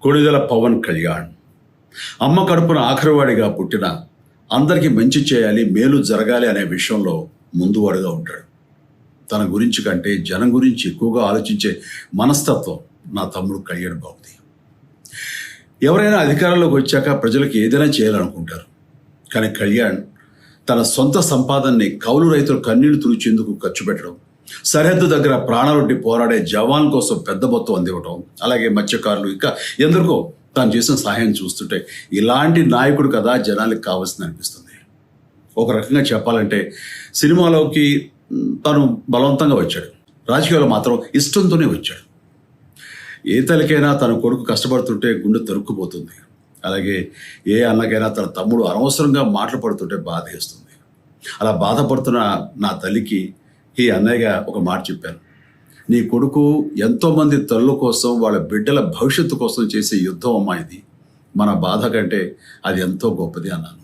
కొణిదెల పవన్ కళ్యాణ్ అమ్మ కడుపున ఆఖరివాడిగా పుట్టిన అందరికీ మంచి చేయాలి, మేలు జరగాలి అనే విషయంలో ముందువాడుగా ఉంటాడు. తన గురించి కంటే జనం గురించి ఎక్కువగా ఆలోచించే మనస్తత్వం నా తమ్ముడు కళ్యాణ్ బాబుది. ఎవరైనా అధికారంలోకి వచ్చాక ప్రజలకు ఏదైనా చేయాలనుకుంటారు. కానీ కళ్యాణ్ తన సొంత సంపాదనని కౌలు రైతులు కన్నీళ్లు తుడిచేందుకు ఖర్చు పెట్టడం, సరిహద్దు దగ్గర ప్రాణాలొడ్డి పోరాడే జవాన్ కోసం పెద్ద మొత్తం అందివ్వటం, అలాగే మత్స్యకారులు ఇంకా ఎందరికో తాను చేసిన సహాయం చూస్తుంటే ఇలాంటి నాయకుడు కదా జనానికి కావాల్సింది అనిపిస్తుంది. ఒక రకంగా చెప్పాలంటే సినిమాలోకి తను బలవంతంగా వచ్చాడు, రాజకీయాలు మాత్రం ఇష్టంతోనే వచ్చాడు. ఏ తల్లికైనా తన కొడుకు కష్టపడుతుంటే గుండె తరుక్కుపోతుంది. అలాగే ఏ అన్నకైనా తన తమ్ముడు అనవసరంగా మాటలు పడుతుంటే బాధ వేస్తుంది. అలా బాధపడుతున్న నా తల్లికి ఈ అన్నయ్యగా ఒక మాట చెప్పాను. నీ కొడుకు ఎంతోమంది తల్లుల కోసం, వాళ్ళ బిడ్డల భవిష్యత్తు కోసం చేసే యుద్ధం అమ్మా ఇది. మన బాధ కంటే అది ఎంతో గొప్పది అన్నాను.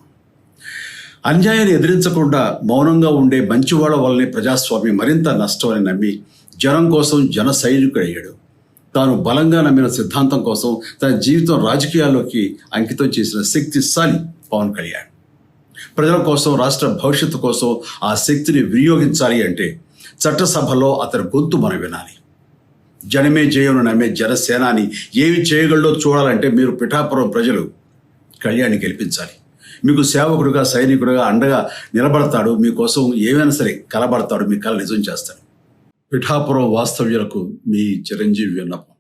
అన్యాయాన్ని ఎదిరించకుండా మౌనంగా ఉండే మంచివాళ్ళ వల్లనే ప్రజాస్వామ్యం మరింత నష్టం అని నమ్మి జనం కోసం జన సైనికుడు అయ్యాడు. తాను బలంగా నమ్మిన సిద్ధాంతం కోసం తన జీవితం రాజకీయాల్లోకి అంకితం చేసిన శక్తిశాలి పవన్ కళ్యాణ్. ప్రజల కోసం, రాష్ట్ర భవిష్యత్తు కోసం ఆ శక్తిని వినియోగించాలి అంటే చట్టసభలో అతని గొంతు మనం వినాలి. జనమే జయను నమ్మే జనసేనాని ఏమి చేయగలడో చూడాలంటే మీరు పిఠాపురం ప్రజలు కళ్యాణ్ని గెలిపించాలి. మీకు సేవకుడుగా, సైనికుడుగా అండగా నిలబడతాడు. మీకోసం ఏమైనా సరే కలబడతాడు, మీ కళ నిజం చేస్తాడు. పిఠాపురం వాస్తవ్యులకు మీ చిరంజీవి విన్నపం,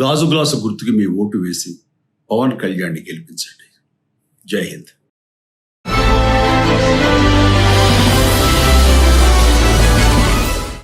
గాజు గ్లాసు గుర్తుకి మీ ఓటు వేసి పవన్ కళ్యాణ్ని గెలిపించండి. జై హింద్.